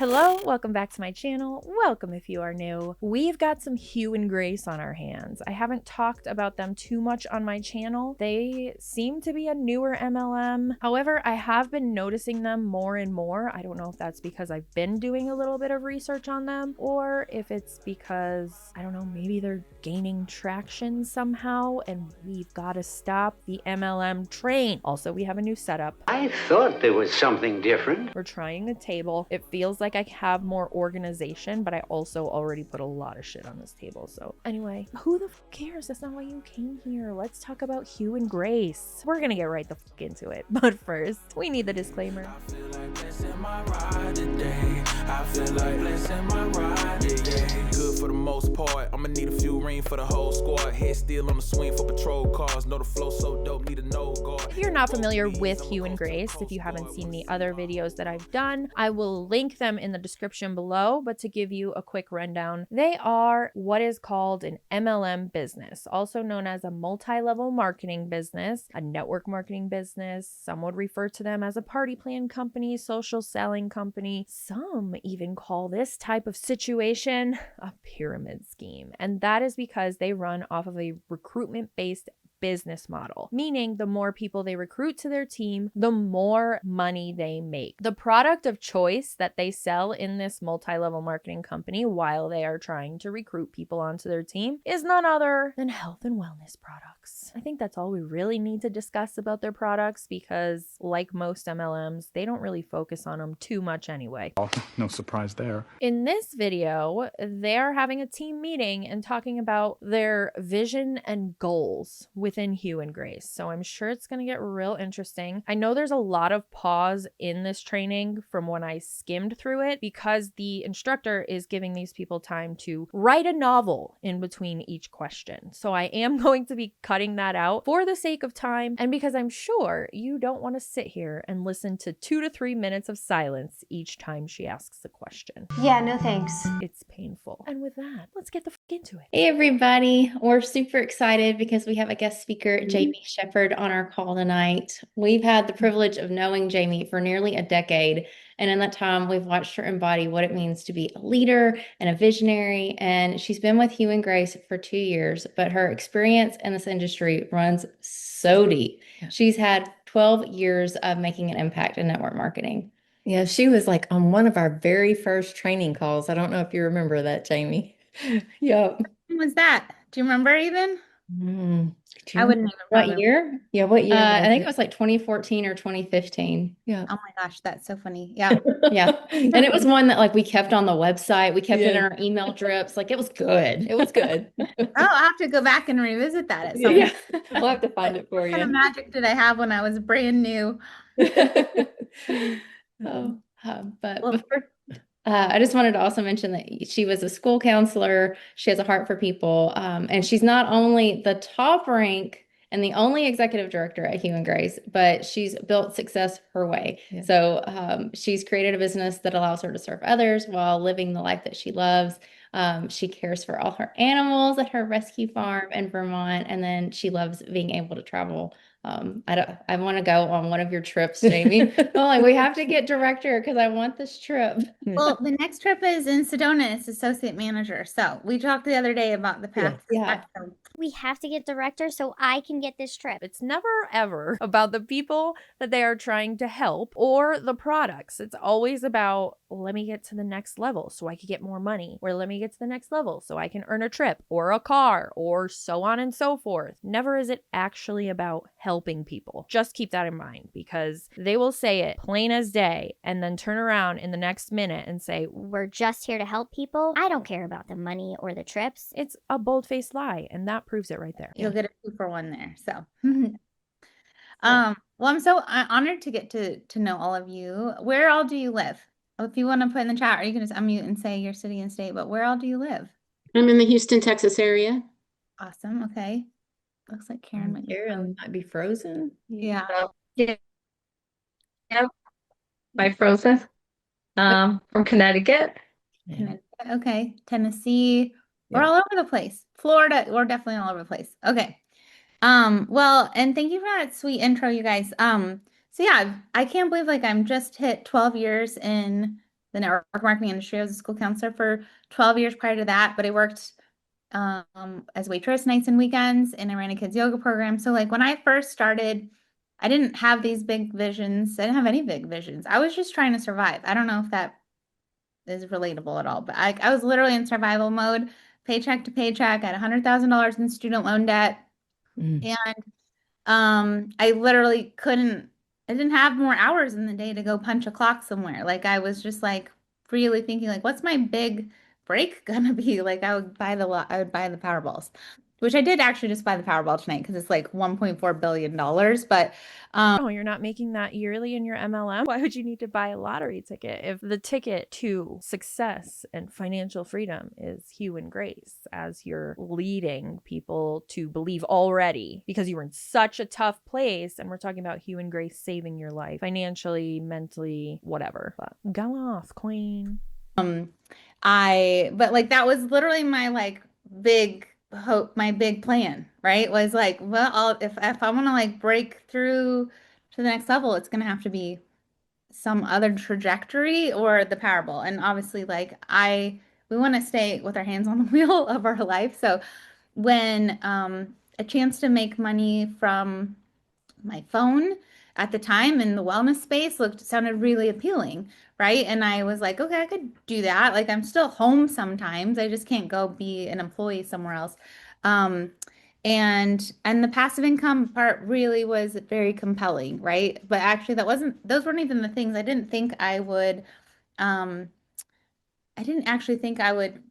Hello, welcome back to my channel. Welcome if you are new. We've got some Hugh and Grace on our hands. I haven't talked about them too much on my channel. They seem to be a newer MLM. However, I have been noticing them more and more. I don't know if that's because I've been doing a little bit of research on them or if it's because, I don't know, maybe they're gaining traction somehow and we've got to stop the MLM train. Also, we have a new setup. I thought there was something different. We're trying the table. It feels like I have more organization, but I also already put a lot of shit on this table. So anyway, who the fuck cares? That's not why you came here. Let's talk about Hugh and Grace. We're gonna get right the fuck into it. But first, we need the disclaimer. I feel like blessing my ride today. I feel like blessing my ride today. Good for the most part. I'ma need a few rings for the whole squad. Head still on the swing for patrol cars. Know the flow so dope, need a no guard. If you're not familiar with Hugh and Grace, if you haven't seen the other videos that I've done, I will link them in the description below. But to give you a quick rundown, they are what is called an MLM business, also known as a multi-level marketing business, a network marketing business. Some would refer to them as a party plan company, social selling company. Some even call this type of situation a pyramid scheme. And that is because they run off of a recruitment-based business model, meaning the more people they recruit to their team, the more money they make. The product of choice that they sell in this multi-level marketing company while they are trying to recruit people onto their team is none other than health and wellness products. I think that's all we really need to discuss about their products because, like most MLMs, they don't really focus on them too much anyway. Oh, no surprise there. In this video, they're having a team meeting and talking about their vision and goals within Hugh and Grace. So I'm sure it's going to get real interesting. I know there's a lot of pause in this training from when I skimmed through it because the instructor is giving these people time to write a novel in between each question. So I am going to be cutting that out for the sake of time and because I'm sure you don't want to sit here and listen to 2 to 3 minutes of silence each time she asks a question. Yeah, no thanks. It's painful. And with that, let's get the fuck into it. Hey everybody, we're super excited because we have a guest speaker, Jamie Shepherd, on our call tonight. We've had the privilege of knowing Jamie for nearly a decade, and in that time, we've watched her embody what it means to be a leader and a visionary, and she's been with Hugh and Grace for 2 years, but her experience in this industry runs so deep. She's had 12 years of making an impact in network marketing. Yeah, she was like on one of our very first training calls. I don't know if you remember that, Jamie. Yep. When was that? Do you remember even? I wouldn't even What remember. year? Yeah, what year? I think it was like 2014 or 2015. Yeah. Oh my gosh, that's so funny. Yeah. Yeah. And it was one that like we kept on the website. We kept it in Yeah. our email drips. Like it was good. It was good. Oh, I'll have to go back and revisit that at some Yeah. point. We'll have to find it for What kind of you. magic did I have when I was brand new? Oh, but Well- before, I just wanted to also mention that she was a school counselor. She has a heart for people. And she's not only the top rank and the only executive director at Hugh and Grace, but she's built success her way. Yeah. So she's created a business that allows her to serve others while living the life that she loves. She cares for all her animals at her rescue farm in Vermont, and then she loves being able to travel. I want to go on one of your trips, Jamie. Oh, like we have to get director because I want this trip. Well, the next trip is in Sedona. It's associate manager. So we talked the other day about the path. Yeah. So We have to get director so I can get this trip. It's never ever about the people that they are trying to help or the products. It's always about, let me get to the next level so I can get more money, or let me get to the next level so I can earn a trip or a car or so on and so forth. Never is it actually about helping people. Just keep that in mind because they will say it plain as day and then turn around in the next minute and say, We're just here to help people. I don't care about the money or the trips. it's a bold-faced lie, and that proves it right there. you'll get a 2-for-1 there. So, well, I'm so honored to get to know all of you. Where all do you live? If you want to put in the chat, or you can just unmute and say your city and state, but where all do you live? I'm in the Houston, Texas area. Awesome. Okay. Looks like Karen might be Karen might be frozen. Yeah. Yeah. By Frozen. From Connecticut. Connecticut. Okay. Tennessee. We're Yeah. all over the place. Florida. We're definitely all over the place. Okay. Well, and thank you for that sweet intro, you guys. So yeah, I can't believe like I'm just hit 12 years in the network marketing industry. I was a school counselor for 12 years prior to that, but I worked as waitress nights and weekends, and I ran a kids yoga program. So like when I first started, I didn't have these big visions. I didn't have any big visions. I was just trying to survive. I don't know if that is relatable at all, but I was literally in survival mode, paycheck to paycheck. I had $100,000 in student loan debt. Mm. And I literally I didn't have more hours in the day to go punch a clock somewhere. Like I was just like really thinking like, what's my big break gonna be? Like I would buy the Powerballs, which I did actually just buy the Powerball tonight because it's like $1.4 billion. But Oh, you're not making that yearly in your MLM? Why would you need to buy a lottery ticket if the ticket to success and financial freedom is Hugh and Grace, as you're leading people to believe already because you were in such a tough place? And we're talking about Hugh and Grace saving your life financially, mentally, whatever. But go off, queen. but like that was literally my like big hope, my big plan, right? Was like, well, if I want to like break through to the next level, it's gonna have to be some other trajectory or the Powerball. And obviously, like we want to stay with our hands on the wheel of our life. So when a chance to make money from my phone at the time in the wellness space sounded really appealing, right? And I was like, okay, I could do that. Like I'm still home sometimes. I just can't go be an employee somewhere else. Um, and the passive income part really was very compelling, right? But actually those weren't even the things. Um, I didn't actually think I would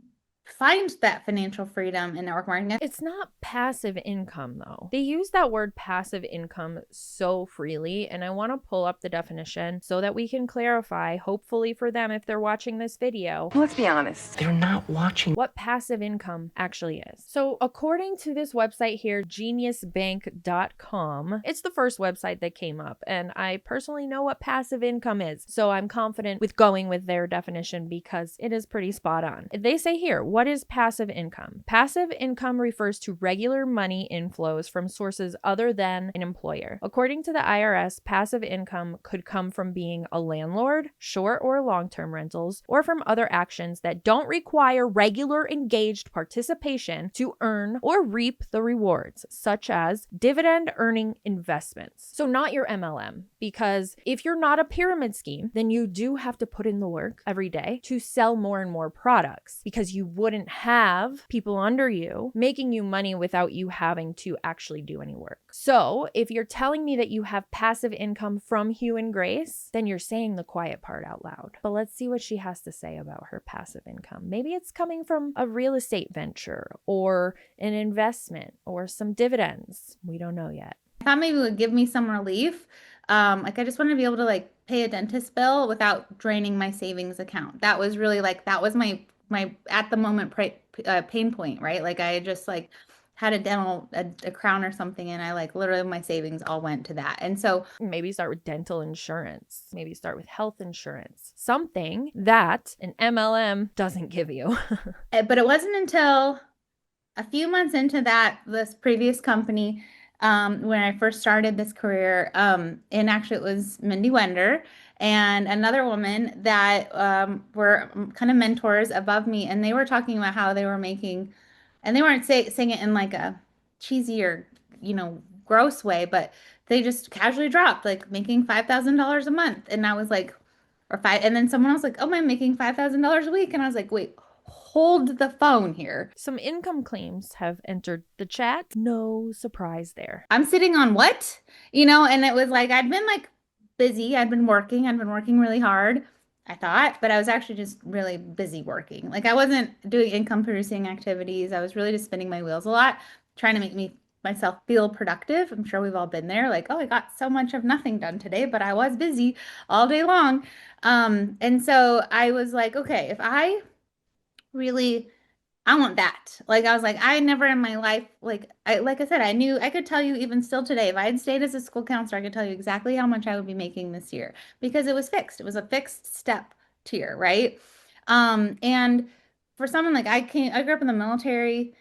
find that financial freedom in network marketing. It's not passive income, though. They use that word passive income so freely, and I want to pull up the definition so that we can clarify, hopefully for them if they're watching this video. Let's be honest, they're not watching What passive income actually is. So according to this website here, geniusbank.com, it's the first website that came up, and I personally know what passive income is, so I'm confident with going with their definition because it is pretty spot on. They say here, what is passive income? Passive income refers to regular money inflows from sources other than an employer. According to the IRS, passive income could come from being a landlord, short or long-term rentals, or from other actions that don't require regular engaged participation to earn or reap the rewards, such as dividend earning investments. So not your MLM, because if you're not a pyramid scheme, then you do have to put in the work every day to sell more and more products, because you wouldn't have people under you making you money without you having to actually do any work. So if you're telling me that you have passive income from Hugh and Grace, then you're saying the quiet part out loud. But let's see what she has to say about her passive income. Maybe it's coming from a real estate venture or an investment or some dividends. We don't know yet. I thought maybe it would give me some relief. Like I just wanted to be able to like pay a dentist bill without draining my savings account. That was really like, that was my at the moment pain point, right? Like I just like had a crown or something, and I like literally my savings all went to that. And so maybe start with dental insurance, maybe start with health insurance, something that an MLM doesn't give you. But it wasn't until a few months into this previous company, when I first started this career, and actually it was Mindy Wender and another woman that were kind of mentors above me, and they were talking about how they were making, and they weren't saying it in like a cheesy or gross way, but they just casually dropped like making $5,000 a month, and I was like, and then someone else like, oh, I'm making $5,000 a week, and I was like, wait. Hold the phone here. Some income claims have entered the chat. No surprise there. I'm sitting on what? And it was like, I'd been like busy. I'd been working really hard, I thought, but I was actually just really busy working. Like I wasn't doing income producing activities. I was really just spinning my wheels a lot, trying to make myself feel productive. I'm sure we've all been there. Like, oh, I got so much of nothing done today, but I was busy all day long. And so I was like, okay, if I want that. Like, I was like, I never in my life, like I said, I could tell you even still today, if I had stayed as a school counselor, I could tell you exactly how much I would be making this year because it was fixed. It was a fixed step tier, right? And for someone like I grew up in the military.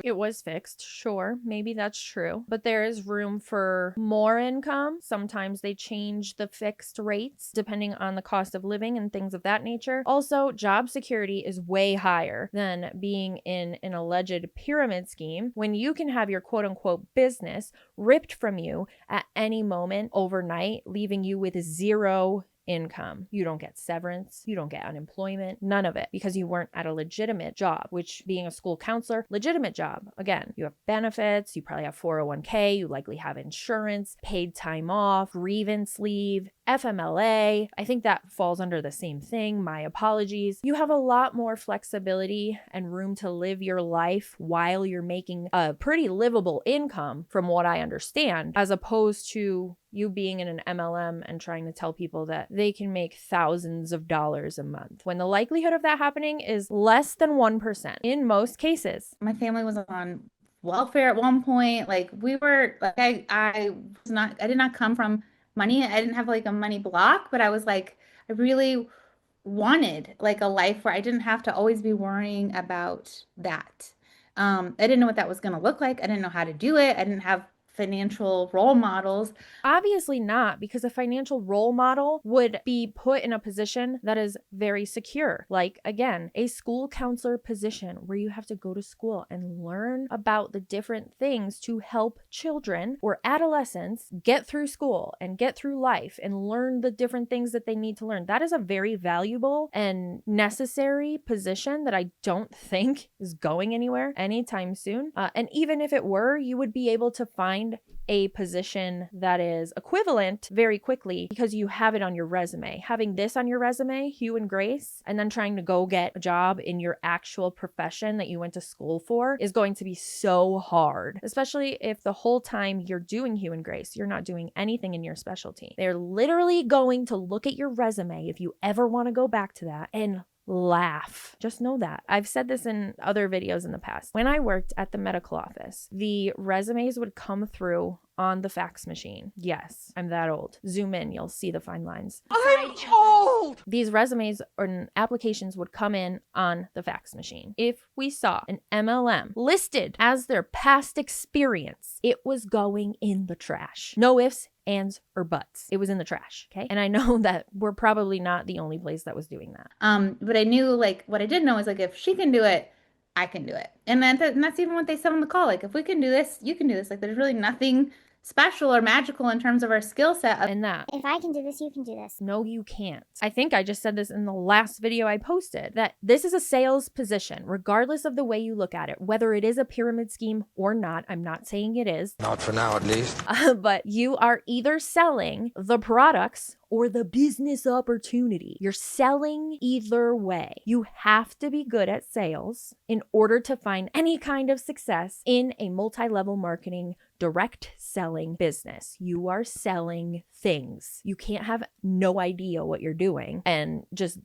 It was fixed, sure, maybe that's true, but there is room for more income. Sometimes they change the fixed rates depending on the cost of living and things of that nature. Also, job security is way higher than being in an alleged pyramid scheme when you can have your quote unquote business ripped from you at any moment overnight, leaving you with zero income. You don't get severance, you don't get unemployment, none of it, because you weren't at a legitimate job, which being a school counselor, legitimate job. Again, you have benefits, you probably have 401k, you likely have insurance, paid time off, grievance leave, FMLA. I think that falls under the same thing. My apologies. You have a lot more flexibility and room to live your life while you're making a pretty livable income, from what I understand, as opposed to you being in an MLM and trying to tell people that they can make thousands of dollars a month, when the likelihood of that happening is less than 1% in most cases. My family was on welfare at one point. Like we were, like I did not come from money. I didn't have like a money block, but I was like, I really wanted like a life where I didn't have to always be worrying about that. I didn't know what that was going to look like. I didn't know how to do it. I didn't have financial role models. Obviously not, because a financial role model would be put in a position that is very secure. Like, again, a school counselor position where you have to go to school and learn about the different things to help children or adolescents get through school and get through life and learn the different things that they need to learn. That is a very valuable and necessary position that I don't think is going anywhere anytime soon. And even if it were, you would be able to find a position that is equivalent very quickly because you have it on your resume. Having this on your resume, Hugh and Grace, and then trying to go get a job in your actual profession that you went to school for is going to be so hard, especially if the whole time you're doing Hugh and Grace, you're not doing anything in your specialty. They're literally going to look at your resume, if you ever want to go back to that, and laugh. Just know that. I've said this in other videos in the past. When I worked at the medical office, the resumes would come through on the fax machine. Yes, I'm that old. Zoom in, you'll see the fine lines. I'm old! These resumes or applications would come in on the fax machine. If we saw an MLM listed as their past experience, it was going in the trash. No ifs, ands, or buts. It was in the trash, okay? And I know that we're probably not the only place that was doing that. But I knew, like, what I did know is, like, if she can do it, I can do it. And that's even what they said on the call. Like, if we can do this, you can do this. Like, there's really nothing special or magical in terms of our skill set. And that. If I can do this, you can do this. No, you can't. I think I just said this in the last video I posted, that this is a sales position, regardless of the way you look at it, whether it is a pyramid scheme or not. I'm not saying it is. Not for now, at least. But you are either selling the products or the business opportunity. You're selling either way. You have to be good at sales in order to find any kind of success in a multi-level marketing, direct selling business. You are selling things. You can't have no idea what you're doing and just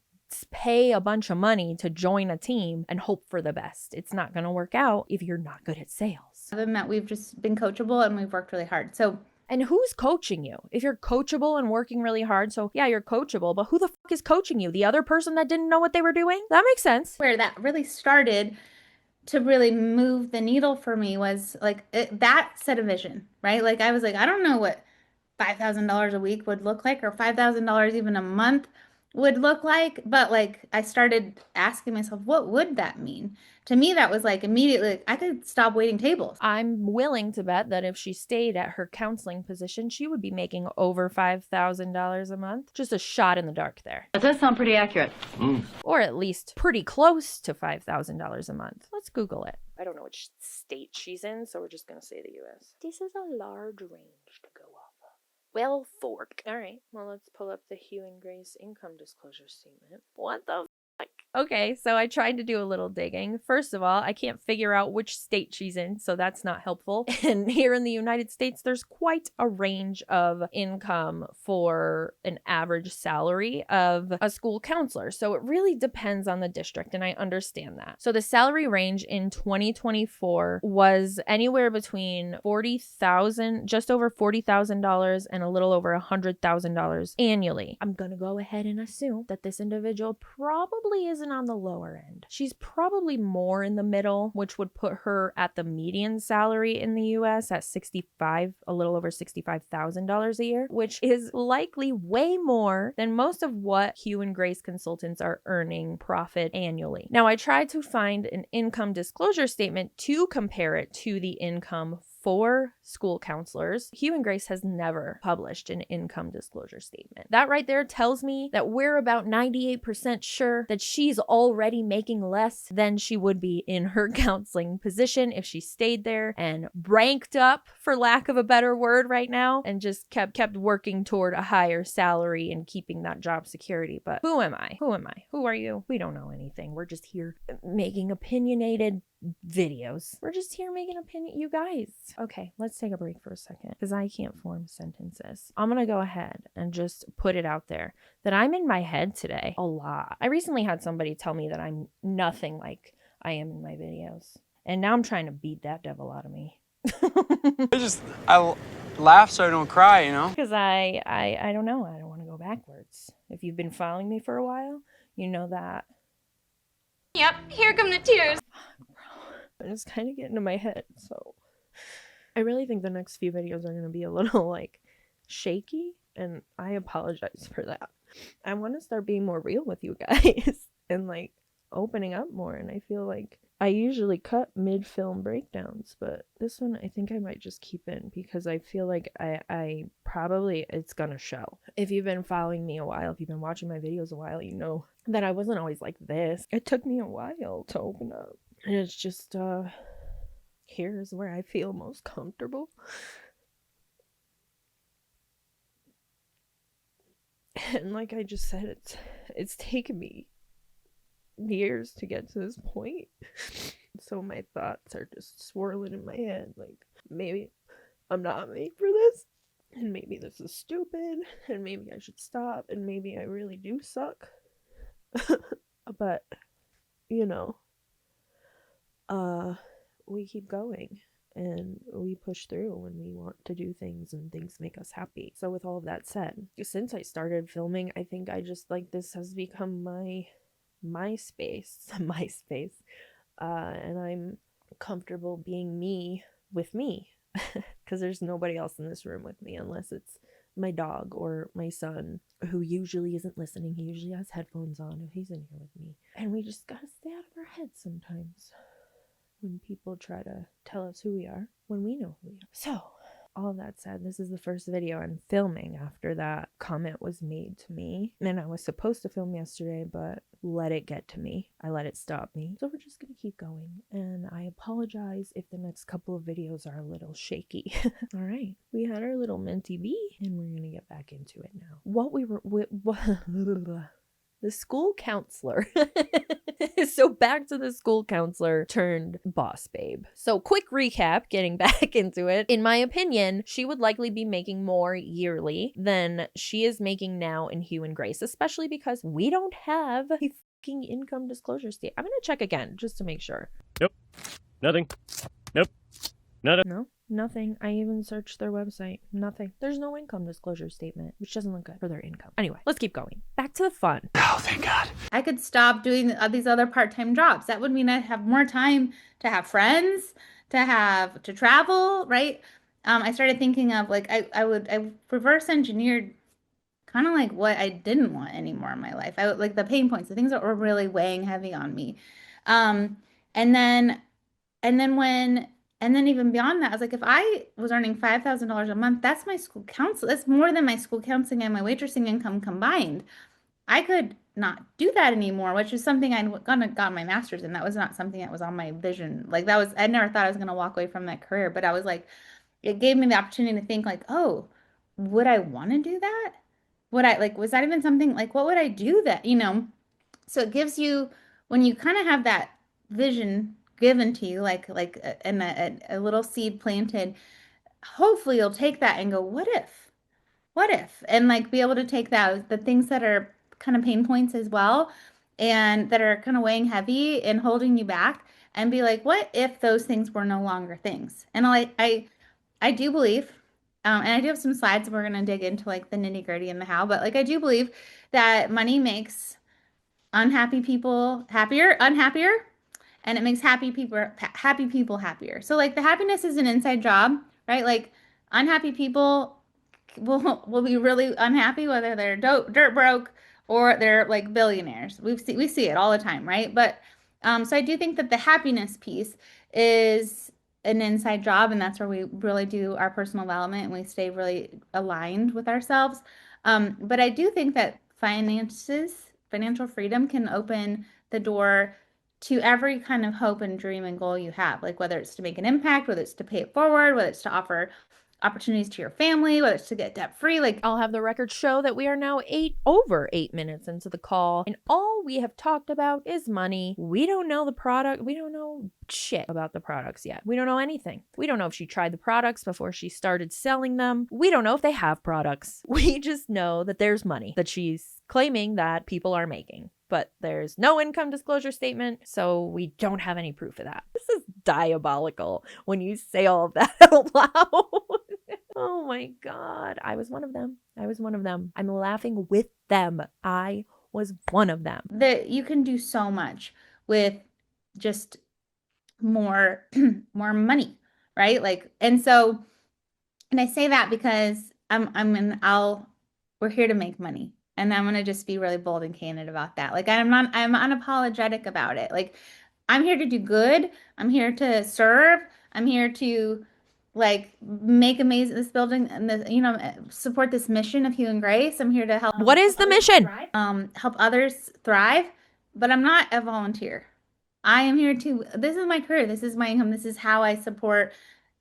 pay a bunch of money to join a team and hope for the best. It's not going to work out if you're not good at sales. Other than that, we've just been coachable and we've worked really hard. And who's coaching you? If you're coachable and working really hard, so yeah, you're coachable, but who the fuck is coaching you? The other person that didn't know what they were doing? That makes sense. Where that really started to really move the needle for me was like that set a vision, right? Like I was like, I don't know what $5,000 a week would look like, or $5,000 even a month would look like, but like I started asking myself, what would that mean? To me, that was like immediately, like, I could stop waiting tables. I'm willing to bet that if she stayed at her counseling position, she would be making over $5,000 a month. Just a shot in the dark there. That does sound pretty accurate. Or at least pretty close to $5,000 a month. Let's Google it. I don't know which state she's in, so we're just going to say the US. This is a large range to go off of. Well, Fork. All right, well, let's pull up the Hugh and Grace income disclosure statement. What the fuck? Okay, so I tried to do a little digging. First of all, I can't figure out which state she's in, so that's not helpful. And here in the United States, there's quite a range of income for an average salary of a school counselor. So it really depends on the district, and I understand that. So the salary range in 2024 was anywhere between $40,000, just over $40,000 and a little over $100,000 annually. I'm gonna go ahead and assume that this individual probably probably isn't on the lower end. She's probably more in the middle, which would put her at the median salary in the US at a little over $65,000 a year, which is likely way more than most of what Hugh and Grace consultants are earning profit annually. Now, I tried to find an income disclosure statement to compare it to the income for school counselors. Hugh and Grace has never published an income disclosure statement. That right there tells me that we're about 98% sure that she's already making less than she would be in her counseling position if she stayed there and ranked up, for lack of a better word right now, and just kept working toward a higher salary and keeping that job security. But who am I? Who am I? Who are you? We don't know anything. We're just here making opinionated videos. We're just here making you guys. Okay, let's take a break for a second because I can't form sentences. I'm gonna go ahead and just put it out there that I'm in my head today a lot. I recently had somebody tell me that I'm nothing like I am in my videos, and now I'm trying to beat that devil out of me. I laugh so I don't cry, you know? Because I don't know. I don't want to go backwards. If you've been following me for a while, you know that. Yep, here come the tears. And it's kind of getting to my head, so I really think the next few videos are going to be a little like shaky, and I apologize for that. I want to start being more real with you guys and like opening up more, and I feel like I usually cut mid-film breakdowns, but this one I think I might just keep in because I feel like I probably, it's gonna show. If you've been following me a while, if you've been watching my videos a while, you know that I wasn't always like this. It took me a while to open up. And it's just, here's where I feel most comfortable. And like I just said, it's taken me years to get to this point. So my thoughts are just swirling in my head. Like, maybe I'm not made for this. And maybe this is stupid. And maybe I should stop. And maybe I really do suck. But, you know. We keep going and we push through when we want to do things and things make us happy. So with all of that said, since I started filming, I think I just like this has become my space, and I'm comfortable being me with me because there's nobody else in this room with me unless it's my dog or my son, who usually isn't listening. He usually has headphones on if he's in here with me, and we just gotta stay out of our heads sometimes when people try to tell us who we are, when we know who we are. So, all that said, this is the first video I'm filming after that comment was made to me. And I was supposed to film yesterday, but let it get to me. I let it stop me. So we're just gonna keep going. And I apologize if the next couple of videos are a little shaky. All right, we had our little minty bee, and we're gonna get back into it now. The school counselor. So back to the school counselor turned boss babe. So quick recap, getting back into it. In my opinion, she would likely be making more yearly than she is making now in Hugh and Grace, especially because we don't have a fucking income disclosure state. I'm gonna check again just to make sure. Nope. Nothing. Nope. Nothing. No. Nothing. I even searched their website. Nothing. There's no income disclosure statement, which doesn't look good for their income. Anyway, let's keep going. Back to the fun. Oh, thank God. I could stop doing these other part-time jobs. That would mean I'd have more time to have friends, to travel, right? I started thinking of like, I reverse engineered kind of like what I didn't want anymore in my life. I would like the pain points, the things that were really weighing heavy on me. And then even beyond that, I was like, if I was earning $5,000 a month, that's my school counsel. That's more than my school counseling and my waitressing income combined. I could not do that anymore, which is something I got my master's in. That was not something that was on my vision. Like I never thought I was going to walk away from that career, but I was like, it gave me the opportunity to think like, oh, would I want to do that? Was that even something like, what would I do that, So it gives you, when you kind of have that vision given to you, like a little seed planted, hopefully you'll take that and go, what if, and like be able to take that, the things that are kind of pain points as well, and that are kind of weighing heavy and holding you back, and be like, what if those things were no longer things? And I do believe, and I do have some slides we're going to dig into like the nitty gritty and the how, but like I do believe that money makes unhappy people unhappier, and it makes happy people happier. So like the happiness is an inside job, right? Like unhappy people will be really unhappy whether they're dirt broke or they're like billionaires. We see it all the time, right? But so I do think that the happiness piece is an inside job, and that's where we really do our personal development and we stay really aligned with ourselves. But I do think that financial freedom can open the door to every kind of hope and dream and goal you have, like whether it's to make an impact, whether it's to pay it forward, whether it's to offer opportunities to your family, whether it's to get debt free. Like I'll have the record show that we are now over 8 minutes into the call, and all we have talked about is money. We don't know the product. We don't know shit about the products yet. We don't know anything. We don't know if she tried the products before she started selling them. We don't know if they have products. We just know that there's money that she's claiming that people are making. But there's no income disclosure statement, so we don't have any proof of that. This is diabolical when you say all of that out loud. Oh my God. I was one of them. I'm laughing with them. I was one of them. That you can do so much with just more money, right? Like, and I say that because we're here to make money. And I'm gonna just be really bold and candid about that. Like I'm unapologetic about it. Like I'm here to do good. I'm here to serve. I'm here to like make amazing this building and support this mission of Hugh and Grace. I'm here to help. What is the mission? Help others thrive. But I'm not a volunteer. I am here to. This is my career. This is my income. This is how I support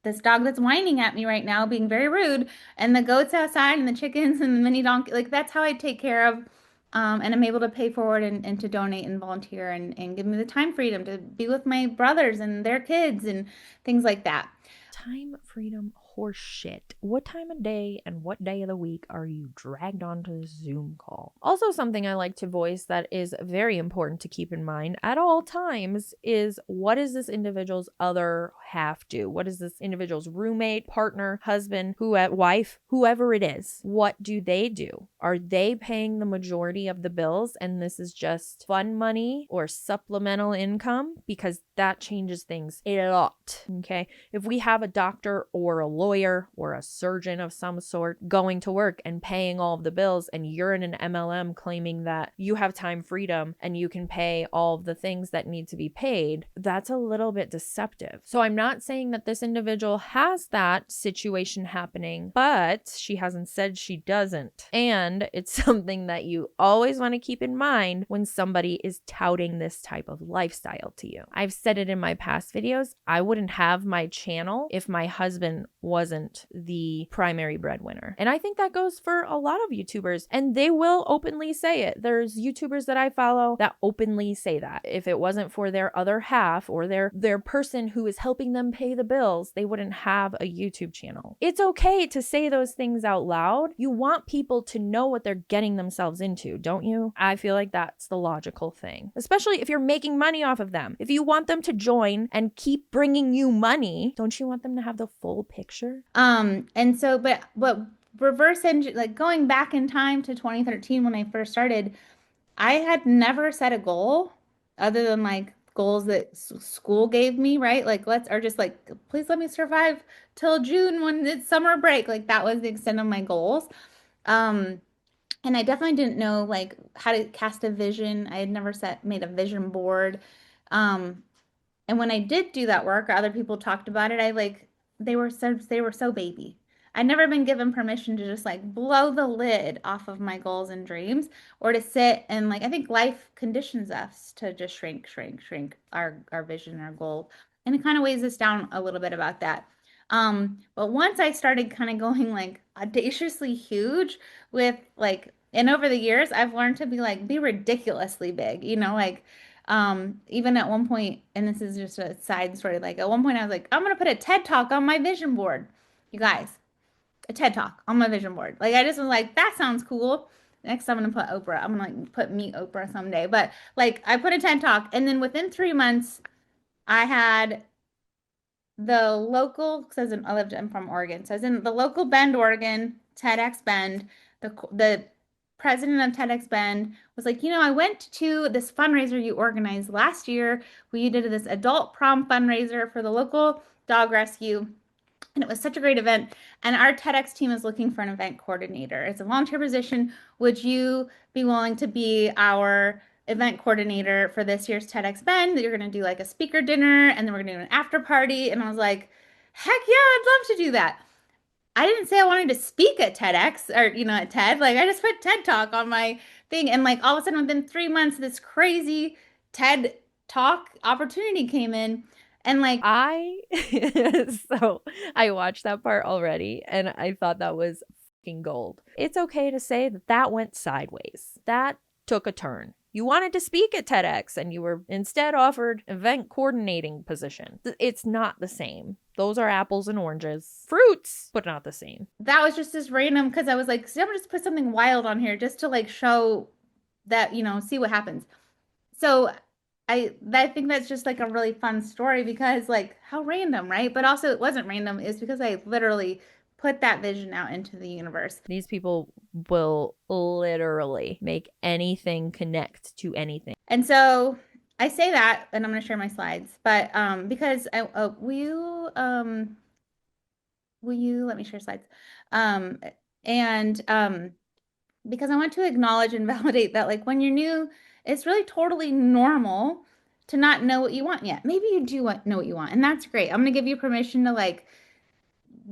this dog that's whining at me right now, being very rude, and the goats outside, and the chickens, and the mini donkey. Like that's how I take care of, and I'm able to pay forward and to donate and volunteer and give me the time freedom to be with my brothers and their kids and things like that. Time freedom horse shit. What time of day and what day of the week are you dragged onto this Zoom call? Also, something I like to voice that is very important to keep in mind at all times is what does this individual's other half do? What is this individual's roommate, partner, husband, wife, whoever it is? What do they do? Are they paying the majority of the bills and this is just fun money or supplemental income? Because that changes things a lot, okay? If we have a doctor or a lawyer or a surgeon of some sort going to work and paying all of the bills and you're in an MLM claiming that you have time freedom and you can pay all of the things that need to be paid, that's a little bit deceptive. So I'm not saying that this individual has that situation happening, but she hasn't said she doesn't. And it's something that you always want to keep in mind when somebody is touting this type of lifestyle to you. I've said it in my past videos, I wouldn't have my channel if my husband wasn't the primary breadwinner. And I think that goes for a lot of YouTubers, and they will openly say it. There's YouTubers that I follow that openly say that. If it wasn't for their other half or their person who is helping them pay the bills, they wouldn't have a YouTube channel. It's okay to say those things out loud. You want people to know what they're getting themselves into, don't you? I feel like that's the logical thing, especially if you're making money off of them. If you want them to join and keep bringing you money, don't you want them to have the full picture? And so, but reverse engine, like going back in time to 2013 when I first started, I had never set a goal other than like goals that school gave me, right? Like please let me survive till June when it's summer break. Like that was the extent of my goals. And I definitely didn't know like how to cast a vision. I had never made a vision board. And when I did do that work or other people talked about it, they were so baby. I'd never been given permission to just like blow the lid off of my goals and dreams or to sit and I think life conditions us to just shrink our vision, our goal. And it kind of weighs us down a little bit about that. But once I started kind of going like audaciously huge with and over the years, I've learned to be ridiculously big, even at one point, and this is just a side story, at one point I was like, I'm going to put a TED Talk on my vision board. You guys, a TED Talk on my vision board. I just was like, that sounds cool. Next, I'm going to put Oprah. I'm going to put meet Oprah someday. But I put a TED Talk, and then within 3 months, I had the local, because I'm from Oregon. So I was in the local Bend, Oregon, TEDx Bend, the president of TEDx Bend, was like, I went to this fundraiser you organized last year. We did this adult prom fundraiser for the local dog rescue. And it was such a great event. And our TEDx team is looking for an event coordinator. It's a volunteer position. Would you be willing to be our event coordinator for this year's TEDx Bend? You're going to do like a speaker dinner, and then we're going to do an after party. And I was like, heck yeah, I'd love to do that. I didn't say I wanted to speak at TEDx or, at TED. Like, I just put TED Talk on my thing. And like, all of a sudden, within 3 months, this crazy TED Talk opportunity came in. And like, so I watched that part already and I thought that was fucking gold. It's okay to say that went sideways. That took a turn. You wanted to speak at TEDx and you were instead offered event coordinating position. It's not the same. Those are apples and oranges. Fruits, but not the same. That was just as random because I was like, see, I'm gonna just put something wild on here just to like show that, see what happens. So I think that's just like a really fun story because like how random, right? But also it wasn't random. It's because I literally put that vision out into the universe. These people will literally make anything connect to anything. And so I say that, and I'm going to share my slides, but because will you let me share slides? Because I want to acknowledge and validate that like when you're new, it's really totally normal to not know what you want yet. Maybe you do know what you want, and that's great. I'm going to give you permission to like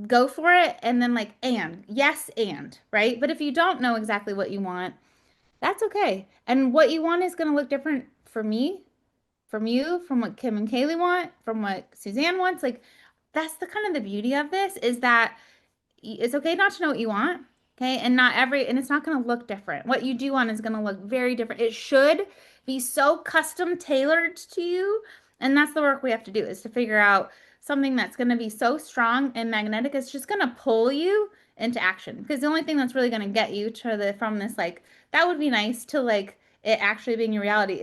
go for it and then like, yes, right? But if you don't know exactly what you want, that's okay. And what you want is going to look different for me, from you, from what Kim and Kaylee want, from what Suzanne wants. Like that's the kind of the beauty of this is that it's okay not to know what you want. Okay. And it's not going to look different. What you do want is going to look very different. It should be so custom tailored to you. And that's the work we have to do is to figure out something that's going to be so strong and magnetic. It's just going to pull you into action. Because the only thing that's really going to get you to from this, like, that would be nice to like it actually being your reality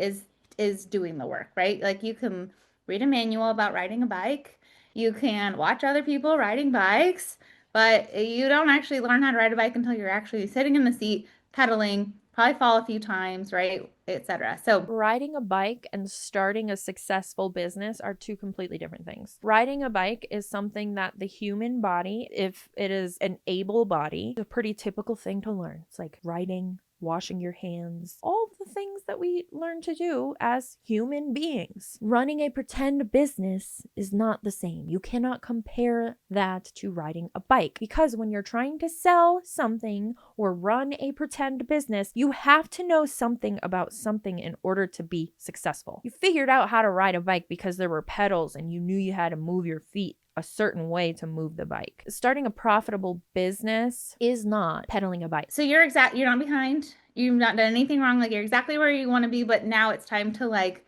is doing the work, right? Like you can read a manual about riding a bike. You can watch other people riding bikes. But you don't actually learn how to ride a bike until you're actually sitting in the seat, pedaling, probably fall a few times, right, etc. So riding a bike and starting a successful business are two completely different things. Riding a bike is something that the human body, if it is an able body, is a pretty typical thing to learn. It's like riding, washing your hands, all the things that we learn to do as human beings. Running a pretend business is not the same. You cannot compare that to riding a bike because when you're trying to sell something or run a pretend business, you have to know something about something in order to be successful. You figured out how to ride a bike because there were pedals and you knew you had to move your feet a certain way to move the bike. Starting a profitable business is not pedaling a bike. So you're not behind. You've not done anything wrong. Like you're exactly where you want to be, but now it's time to like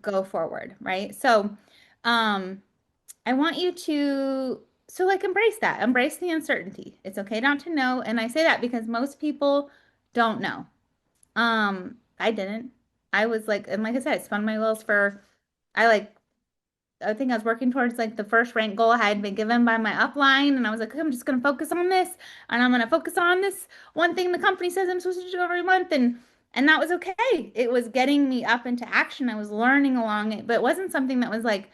go forward, right? So I want you to like embrace that. Embrace the uncertainty. It's okay not to know. And I say that because most people don't know. I didn't. I was like, and like I said, I spun my wheels I think I was working towards like the first rank goal I had been given by my upline. And I was like, okay, I'm just going to focus on this. And I'm going to focus on this one thing the company says I'm supposed to do every month. And that was okay. It was getting me up into action. I was learning along it, but it wasn't something that was like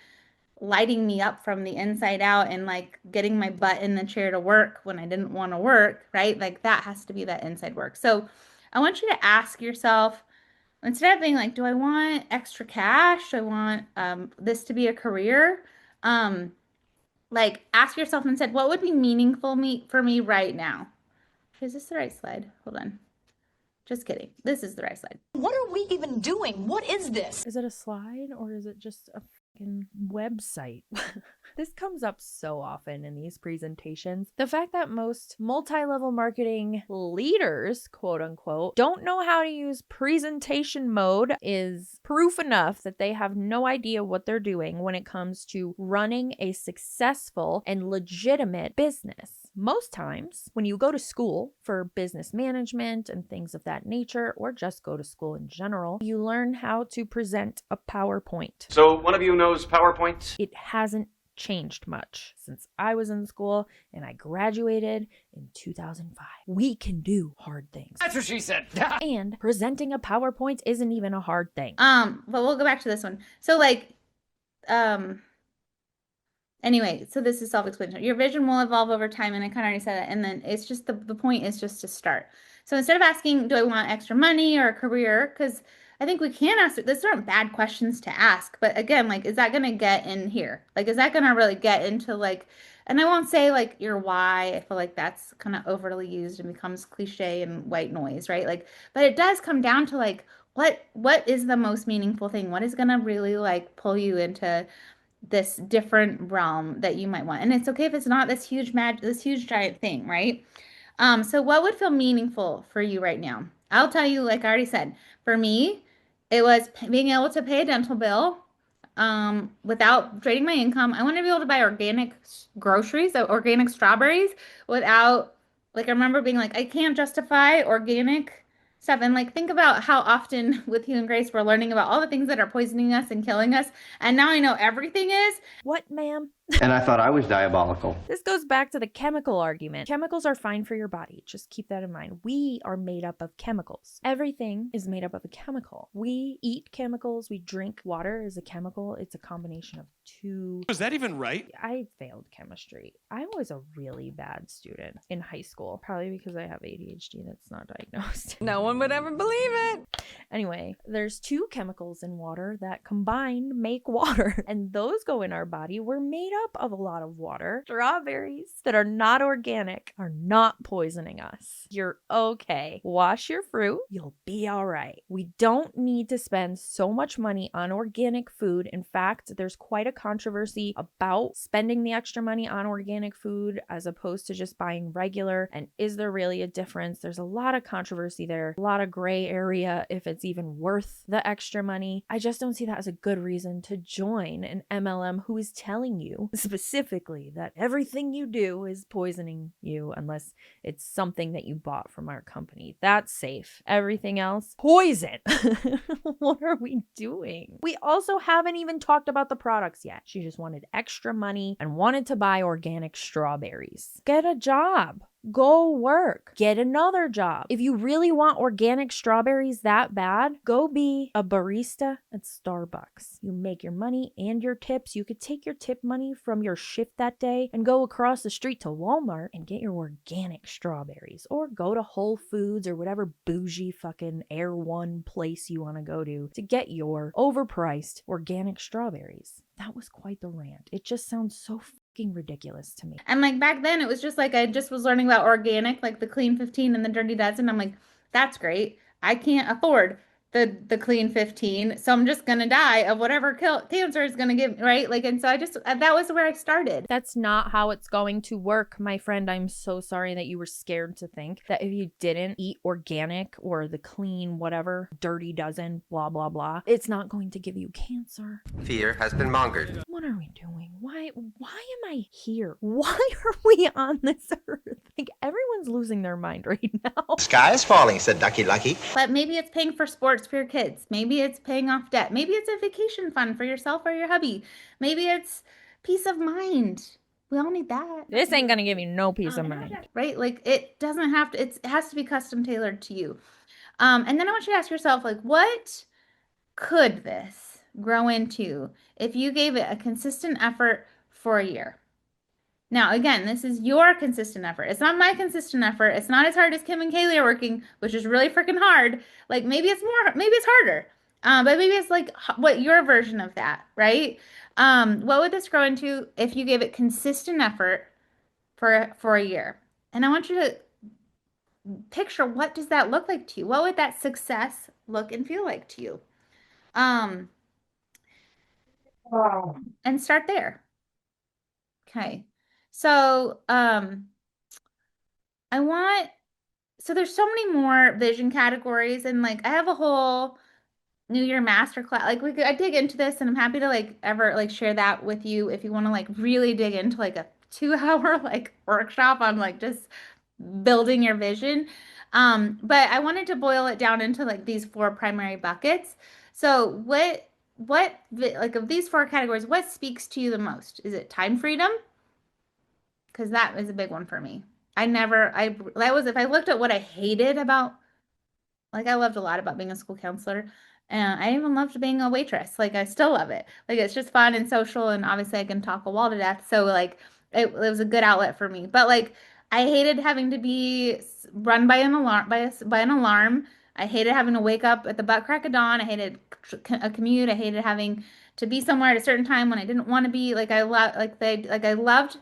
lighting me up from the inside out and like getting my butt in the chair to work when I didn't want to work, right? Like that has to be that inside work. So I want you to ask yourself, instead of being like, do I want extra cash? Do I want this to be a career? Like ask yourself instead, what would be meaningful for me right now? Is this the right slide? Hold on. Just kidding. This is the right slide. What are we even doing? What is this? Is it a slide or is it just a fucking website? This comes up so often in these presentations. The fact that most multi-level marketing leaders, quote unquote, don't know how to use presentation mode is proof enough that they have no idea what they're doing when it comes to running a successful and legitimate business. Most times, when you go to school for business management and things of that nature, or just go to school in general, you learn how to present a PowerPoint. So one of you knows PowerPoint? It hasn't changed much since I was in school and I graduated in 2005. We can do hard things. That's what she said. And presenting a PowerPoint isn't even a hard thing. But we'll go back to this one. So like, anyway, so this is self-explanatory. Your vision will evolve over time, and I kind of already said that. And then it's just the point is just to start. So instead of asking, do I want extra money or a career? Because I think we can ask, these aren't bad questions to ask, but again, like, is that going to get in here? Like, is that going to really get into like, and I won't say like your why. I feel like that's kind of overly used and becomes cliche and white noise, right? Like, but it does come down to like, what is the most meaningful thing? What is going to really like pull you into this different realm that you might want? And it's okay if it's not this huge giant thing, right? So what would feel meaningful for you right now? I'll tell you, like I already said, for me, it was being able to pay a dental bill without draining my income. I want to be able to buy organic groceries, so organic strawberries without, like, I remember being like, I can't justify organic stuff. And like, think about how often with Hugh and Grace, we're learning about all the things that are poisoning us and killing us. And now I know everything is. What, ma'am? And I thought I was diabolical. This goes back to the chemical argument. Chemicals are fine for your body. Just keep that in mind. We are made up of chemicals. Everything is made up of a chemical. We eat chemicals. We drink water is a chemical. It's a combination of two. Was that even right? I failed chemistry. I was a really bad student in high school, probably because I have ADHD that's not diagnosed. No one would ever believe it. Anyway, there's two chemicals in water that combined make water, and those go in our body. We're made up of a lot of water. Strawberries that are not organic are not poisoning us. You're okay. Wash your fruit. You'll be all right. We don't need to spend so much money on organic food. In fact, there's quite a controversy about spending the extra money on organic food as opposed to just buying regular. And is there really a difference? There's a lot of controversy there, a lot of gray area if it's even worth the extra money. I just don't see that as a good reason to join an MLM who is telling you specifically that everything you do is poisoning you unless it's something that you bought from our company. That's safe. Everything else, poison. What are we doing? We also haven't even talked about the products yet. She just wanted extra money and wanted to buy organic strawberries. Get a job. Go work. Get another job. If you really want organic strawberries that bad, go be a barista at Starbucks. You make your money and your tips. You could take your tip money from your shift that day and go across the street to Walmart and get your organic strawberries. Or go to Whole Foods or whatever bougie fucking Air One place you want to go to get your overpriced organic strawberries. That was quite the rant. It just sounds so ridiculous to me. And like back then it was just like I just was learning about organic, like the Clean 15 and the Dirty Dozen. I'm like, that's great. I can't afford the Clean 15, so I'm just gonna die of whatever cancer is gonna give, right? Like, and so I just, that was where I started. That's not how it's going to work, my friend. I'm so sorry that you were scared to think that if you didn't eat organic or the clean whatever Dirty Dozen blah blah blah, it's not going to give you cancer. Fear has been mongered. What are we doing? Why am I here? Why are we on this earth? Like, everyone's losing their mind right now. Sky is falling, said Ducky Lucky. But maybe it's paying for sports for your kids. Maybe it's paying off debt. Maybe it's a vacation fund for yourself or your hubby. Maybe it's peace of mind. We all need that. This ain't gonna give you no peace of mind. Right? Like, it doesn't have to, it has to be custom tailored to you. And then I want you to ask yourself, like, what could this grow into if you gave it a consistent effort for a year? Now, again, this is your consistent effort. It's not my consistent effort. It's not as hard as Kim and Kaylee are working, which is really freaking hard. Like, maybe it's harder. But maybe it's like what your version of that, right? What would this grow into if you gave it consistent effort for a year? And I want you to picture, what does that look like to you? What would that success look and feel like to you? And start there. Okay. So, so there's so many more vision categories, and like I have a whole New Year masterclass. Like I dig into this, and I'm happy to ever share that with you if you want to really dig into like a 2-hour workshop on just building your vision. But I wanted to boil it down into these 4 primary buckets. So what like of these 4 categories, what speaks to you the most? Is it time freedom? Because that is a big one for me. If I looked at what I hated about, like I loved a lot about being a school counselor. And I even loved being a waitress. Like I still love it. Like it's just fun and social, and obviously I can talk a wall to death. So like it was a good outlet for me. But like I hated having to be run by an alarm by an alarm. I hated having to wake up at the butt crack of dawn. I hated a commute. I hated having to be somewhere at a certain time when I didn't want to be. Like I loved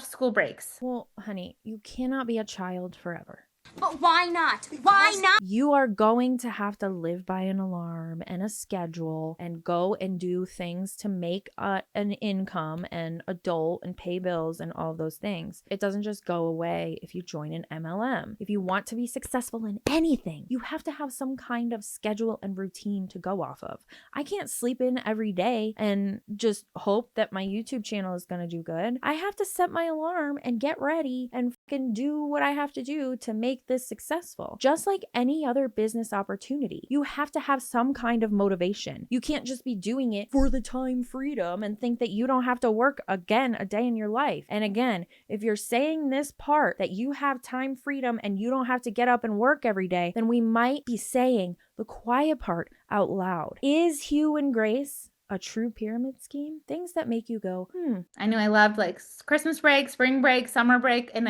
school breaks. Well, honey, you cannot be a child forever. But why not? Why not? You are going to have to live by an alarm and a schedule and go and do things to make an income and adult and pay bills and all of those things. It doesn't just go away if you join an MLM. If you want to be successful in anything, you have to have some kind of schedule and routine to go off of. I can't sleep in every day and just hope that my YouTube channel is going to do good. I have to set my alarm and get ready and fucking do what I have to do to make this successful. Just like any other business opportunity, you have to have some kind of motivation. You can't just be doing it for the time freedom and think that you don't have to work again a day in your life. And again, if you're saying this part that you have time freedom and you don't have to get up and work every day, then we might be saying the quiet part out loud. Is Hugh and Grace a true pyramid scheme? Things that make you go, I knew I loved like Christmas break, spring break, summer break, and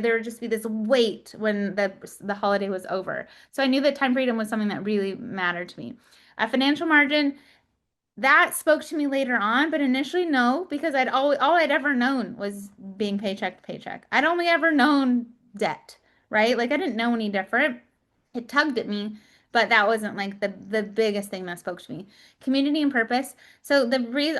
there would just be this weight when the holiday was over. So I knew that time freedom was something that really mattered to me. A financial margin, that spoke to me later on, but initially no, because all I'd ever known was being paycheck to paycheck. I'd only ever known debt, right? Like I didn't know any different. It tugged at me, but that wasn't like the biggest thing that spoke to me. Community and purpose. So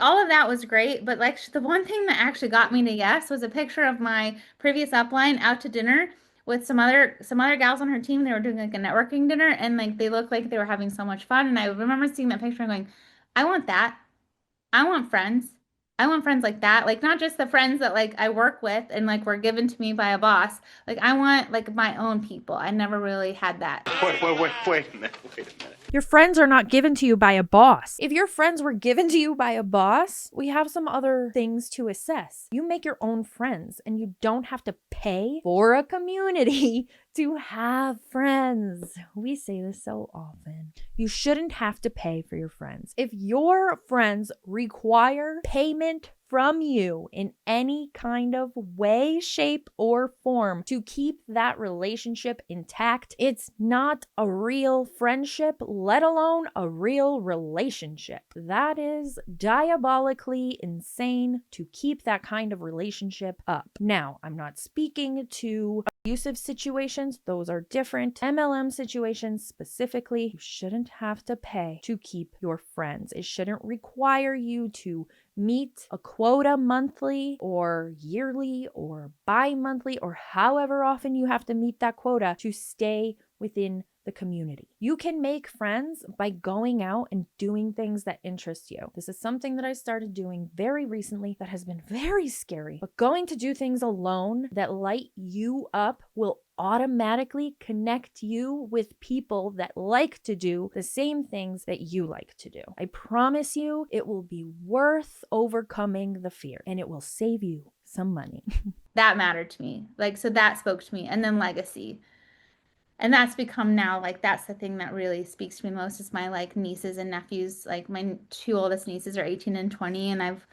all of that was great, but like the one thing that actually got me to yes was a picture of my previous upline out to dinner with some other gals on her team. They were doing like a networking dinner, and like they looked like they were having so much fun. And I remember seeing that picture and going, I want that. I want friends. I want friends like that. Like not just the friends that like I work with and like were given to me by a boss. Like I want like my own people. I never really had that. Wait a minute. your friends are not given to you by a boss. If your friends were given to you by a boss, we have some other things to assess. You make your own friends, and you don't have to pay for a community to have friends. We say this so often. You shouldn't have to pay for your friends. If your friends require payment from you in any kind of way, shape, or form to keep that relationship intact, it's not a real friendship, let alone a real relationship. That is diabolically insane to keep that kind of relationship up. Now, I'm not speaking to abusive situations. Those are different. MLM situations specifically, you shouldn't have to pay to keep your friends. It shouldn't require you to meet a quota monthly or yearly or bi-monthly or however often you have to meet that quota to stay within the community. You can make friends by going out and doing things that interest you. This is something that I started doing very recently that has been very scary, but going to do things alone that light you up will automatically connect you with people that like to do the same things that you like to do. I promise you, it will be worth overcoming the fear, and it will save you some money. That mattered to me. Like, so that spoke to me. And then legacy. And that's become now, like, that's the thing that really speaks to me most is my, like, nieces and nephews. Like, my two oldest nieces are 18 and 20, and I've,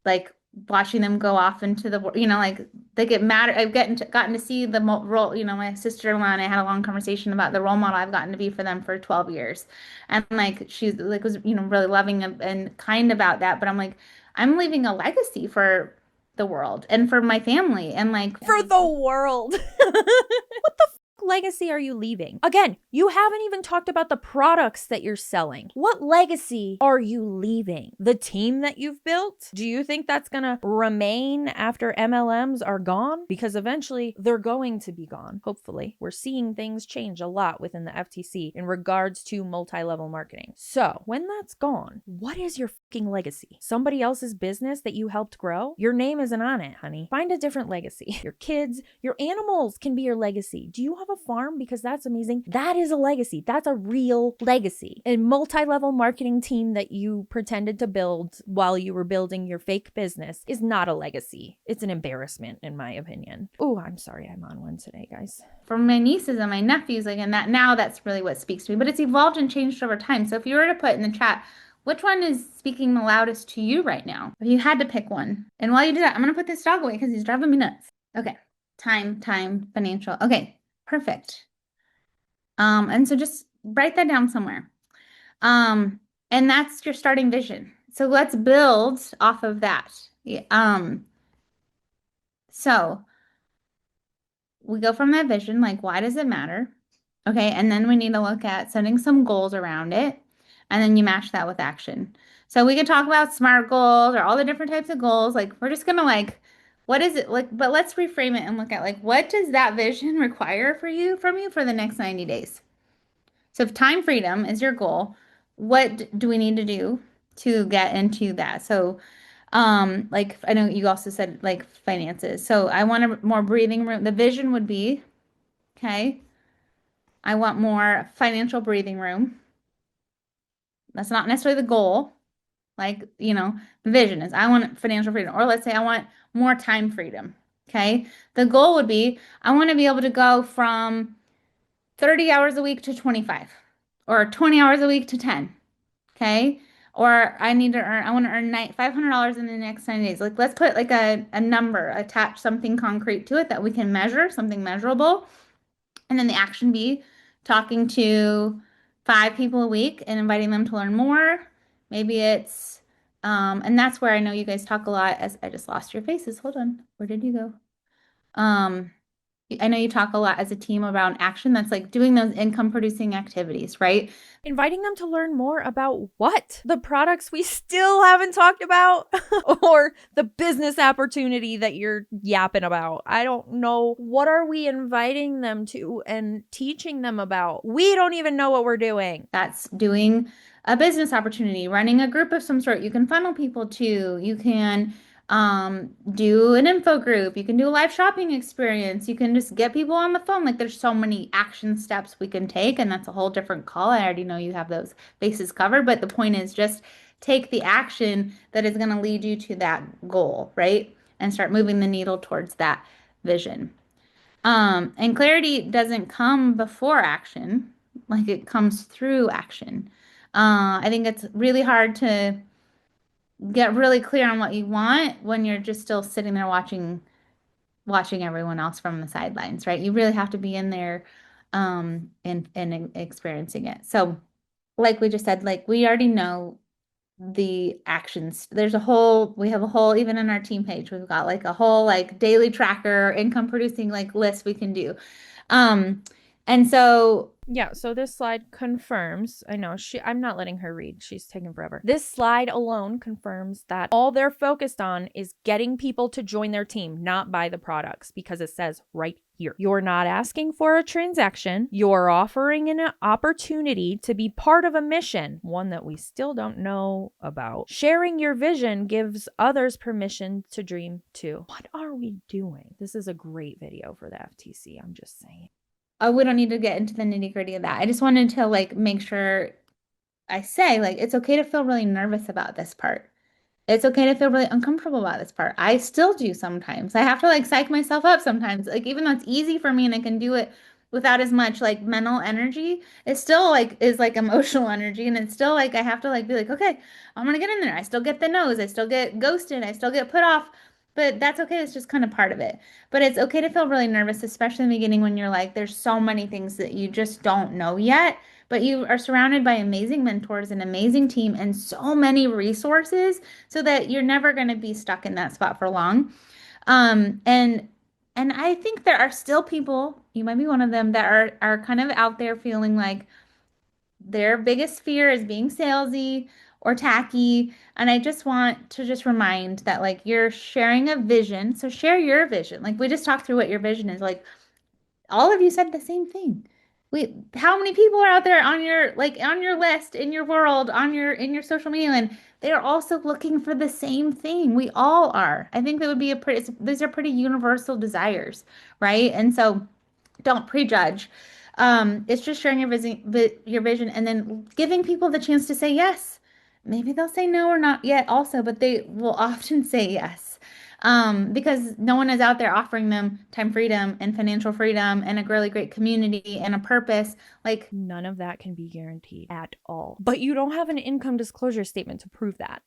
like, watching them go off into the, you know, like, they get mad. I've gotten to see the role, you know, my sister-in-law and I had a long conversation about the role model I've gotten to be for them for 12 years. And, like, she's, like, was, you know, really loving and kind about that. But I'm like, I'm leaving a legacy for the world and for my family and, like, for the world. What the legacy are you leaving? Again, you haven't even talked about the products that you're selling. What legacy are you leaving? The team that you've built? Do you think that's gonna remain after MLMs are gone? Because eventually they're going to be gone. Hopefully. We're seeing things change a lot within the FTC in regards to multi-level marketing. So when that's gone, what is your fucking legacy? Somebody else's business that you helped grow? Your name isn't on it, honey. Find a different legacy. Your kids, your animals can be your legacy. Do you have a farm because that's amazing. That is a legacy. That's a real legacy. A multi-level marketing team that you pretended to build while you were building your fake business is not a legacy. It's an embarrassment, in my opinion. Oh, I'm sorry. I'm on one today, guys. For my nieces and my nephews, like, and that now that's really what speaks to me, but it's evolved and changed over time. So if you were to put in the chat, which one is speaking the loudest to you right now? If you had to pick one. And while you do that, I'm going to put this dog away because he's driving me nuts. Okay. Time, financial. Okay. Perfect. And so just write that down somewhere. And that's your starting vision. So let's build off of that. So we go from that vision, like, why does it matter? Okay. And then we need to look at setting some goals around it. And then you match that with action. So we can talk about SMART goals or all the different types of goals. Like, we're just going to like, what is it like? But let's reframe it and look at like, what does that vision require from you for the next 90 days? So if time freedom is your goal, what do we need to do to get into that? So, like, I know you also said like finances. So I want a more breathing room. The vision would be, okay, I want more financial breathing room. That's not necessarily the goal. Like, the vision is I want financial freedom, or let's say I want more time freedom. Okay. The goal would be I want to be able to go from 30 hours a week to 25 or 20 hours a week to 10. Okay. Or I want to earn $500 in the next 90 days. Like, let's put like a number, attach something concrete to it that we can measure, something measurable. And then the action be talking to 5 people a week and inviting them to learn more. Maybe it's, and that's where I know you guys talk a lot as I just lost your faces. Hold on. Where did you go? I know you talk a lot as a team around action. That's like doing those income producing activities, right? Inviting them to learn more about what? The products we still haven't talked about or the business opportunity that you're yapping about. I don't know. What are we inviting them to and teaching them about? We don't even know what we're doing. That's doing a business opportunity, running a group of some sort. You can funnel people to, you can do an info group. You can do a live shopping experience. You can just get people on the phone. Like, there's so many action steps we can take, and that's a whole different call. I already know you have those bases covered, but the point is just take the action that is going to lead you to that goal, right? And start moving the needle towards that vision. And clarity doesn't come before action, like it comes through action. I think it's really hard to get really clear on what you want when you're just still sitting there watching everyone else from the sidelines, right? You really have to be in there and experiencing it. So like we just said, like, we already know the actions. We have a whole, even in our team page, we've got like a whole like daily tracker, income producing like list we can do. And so yeah, so this slide confirms, I know I'm not letting her read. She's taking forever. This slide alone confirms that all they're focused on is getting people to join their team, not buy the products, because it says right here. You're not asking for a transaction. You're offering an opportunity to be part of a mission, one that we still don't know about. Sharing your vision gives others permission to dream too. What are we doing? This is a great video for the FTC. I'm just saying. We don't need to get into the nitty-gritty of that. I just wanted to like make sure I say like it's okay to feel really nervous about this part. It's okay to feel really uncomfortable about this part. I still do sometimes. I have to like psych myself up sometimes. Like, even though it's easy for me and I can do it without as much like mental energy, it still like is like emotional energy, and it's still like I have to like be like, okay, I'm gonna get in there. I still get the no's. I still get ghosted. I still get put off. But that's okay. It's just kind of part of it. But it's okay to feel really nervous, especially in the beginning when you're like, there's so many things that you just don't know yet. But you are surrounded by amazing mentors, an amazing team, and so many resources so that you're never going to be stuck in that spot for long. And I think there are still people, you might be one of them, that are kind of out there feeling like their biggest fear is being salesy or tacky. And I just want to just remind that like you're sharing a vision. So share your vision. Like, we just talked through what your vision is. Like, all of you said the same thing. How many people are out there on your list, in your world, in your social media, and they're also looking for the same thing. We all are. I think that would be these are pretty universal desires, right? And so don't prejudge. It's just sharing your vision and then giving people the chance to say yes. Maybe they'll say no or not yet also, but they will often say yes. Because no one is out there offering them time freedom and financial freedom and a really great community and a purpose. Like, none of that can be guaranteed at all. But you don't have an income disclosure statement to prove that.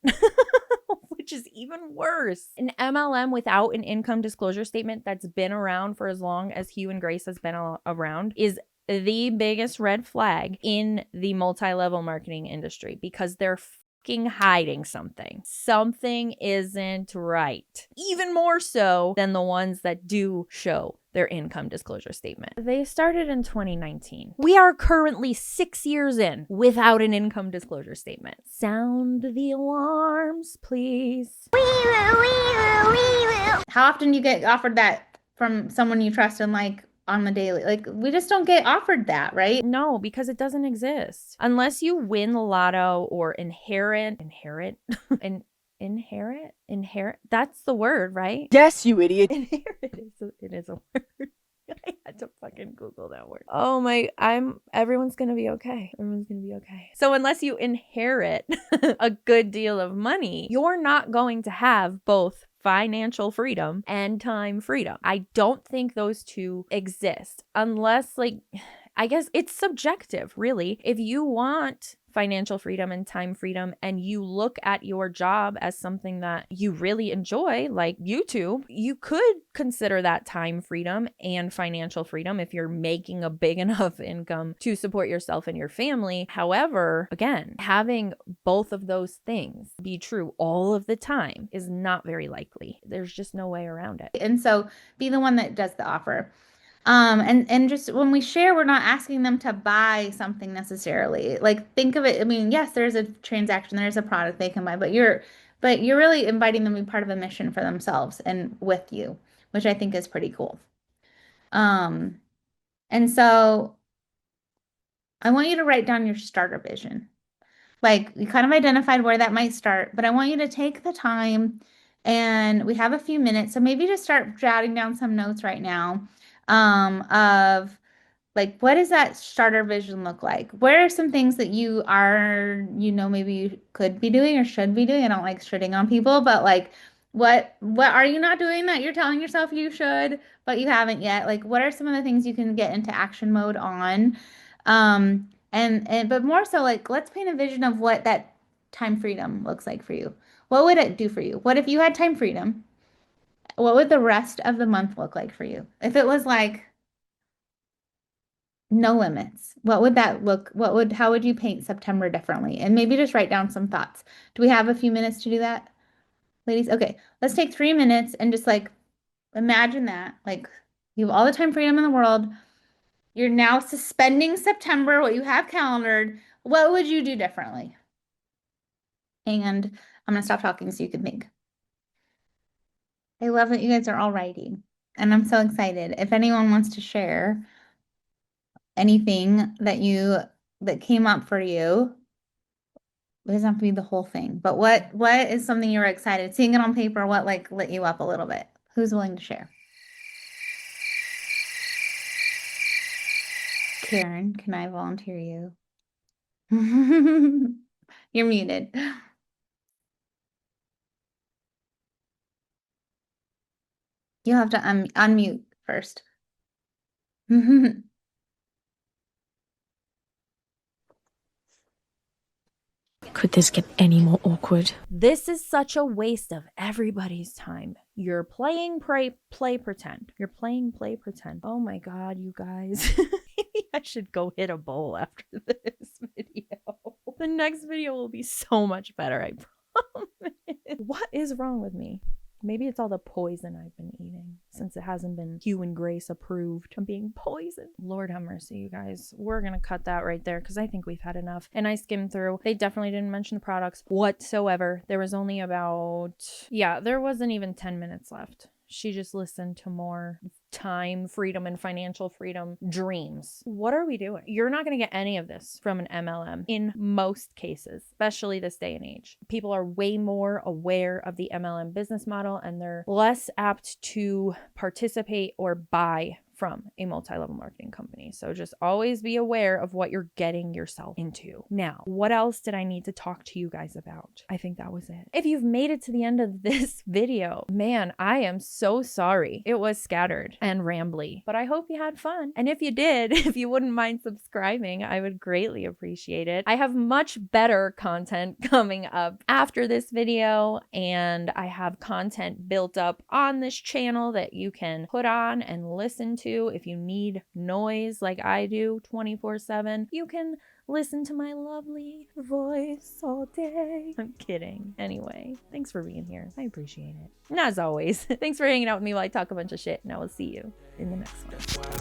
Which is even worse. An MLM without an income disclosure statement that's been around for as long as Hugh and Grace has been around is the biggest red flag in the multi-level marketing industry, because they're fucking hiding something. Something isn't right. Even more so than the ones that do show their income disclosure statement. They started in 2019. We are currently 6 years in without an income disclosure statement. Sound the alarms, please. how often do you get offered that from someone you trust and like on the daily? Like, we just don't get offered that, right? No, because it doesn't exist. Unless you win the lotto or inherit, that's the word, right? Yes, you idiot. Inherit it is a word. I had to fucking Google that word. Oh my, everyone's gonna be okay. Everyone's gonna be okay. So unless you inherit a good deal of money, you're not going to have both financial freedom and time freedom. I don't think those two exist unless, like, I guess it's subjective, really. If you want financial freedom and time freedom and you look at your job as something that you really enjoy, like YouTube, you could consider that time freedom and financial freedom if you're making a big enough income to support yourself and your family. However, again, having both of those things be true all of the time is not very likely. There's just no way around it. And so be the one that does the offer. And just when we share, we're not asking them to buy something necessarily. Like, think of it. I mean, yes, there's a transaction, there's a product they can buy, but you're really inviting them to be part of a mission for themselves and with you, which I think is pretty cool. And so I want you to write down your starter vision. Like, you kind of identified where that might start, but I want you to take the time, and we have a few minutes. So maybe just start jotting down some notes right now. Of like, what does that starter vision look like? Where are some things that you are, maybe you could be doing or should be doing? I don't like shitting on people, but like, what are you not doing that you're telling yourself you should, but you haven't yet? Like, what are some of the things you can get into action mode on? But more so, like, let's paint a vision of what that time freedom looks like for you. What would it do for you? What if you had time freedom? What would the rest of the month look like for you? If it was like no limits, what would that look? How would you paint September differently? And maybe just write down some thoughts. Do we have a few minutes to do that, ladies? Okay, let's take 3 minutes and just like imagine that. Like, you have all the time freedom in the world. You're now suspending September, what you have calendared. What would you do differently? And I'm gonna stop talking so you can think. I love that you guys are all writing, and I'm so excited. If anyone wants to share anything that came up for you, it doesn't have to be the whole thing, but what is something you were excited? Seeing it on paper, what like lit you up a little bit? Who's willing to share? Karen, can I volunteer you? You're muted. You'll have to unmute first. Could this get any more awkward? This is such a waste of everybody's time. You're playing play pretend. You're playing play pretend. Oh my God, you guys. Maybe I should go hit a bowl after this video. The next video will be so much better, I promise. What is wrong with me? Maybe it's all the poison I've been eating since it hasn't been Hugh and Grace approved. I'm being poisoned. Lord have mercy, you guys. We're going to cut that right there because I think we've had enough. And I skimmed through. They definitely didn't mention the products whatsoever. There was only there wasn't even 10 minutes left. She just listened to more time freedom and financial freedom dreams. What are we doing? You're not going to get any of this from an MLM in most cases, especially this day and age. People are way more aware of the MLM business model and they're less apt to participate or buy from a multi-level marketing company. So just always be aware of what you're getting yourself into. Now, what else did I need to talk to you guys about? I think that was it. If you've made it to the end of this video, man, I am so sorry. It was scattered and rambly, but I hope you had fun. And if you did, if you wouldn't mind subscribing, I would greatly appreciate it. I have much better content coming up after this video, and I have content built up on this channel that you can put on and listen to if you need noise like I do 24/7. You can listen to my lovely voice all day. I'm kidding. Anyway, thanks for being here. I appreciate it. And as always, thanks for hanging out with me while I talk a bunch of shit, and I will see you in the next one.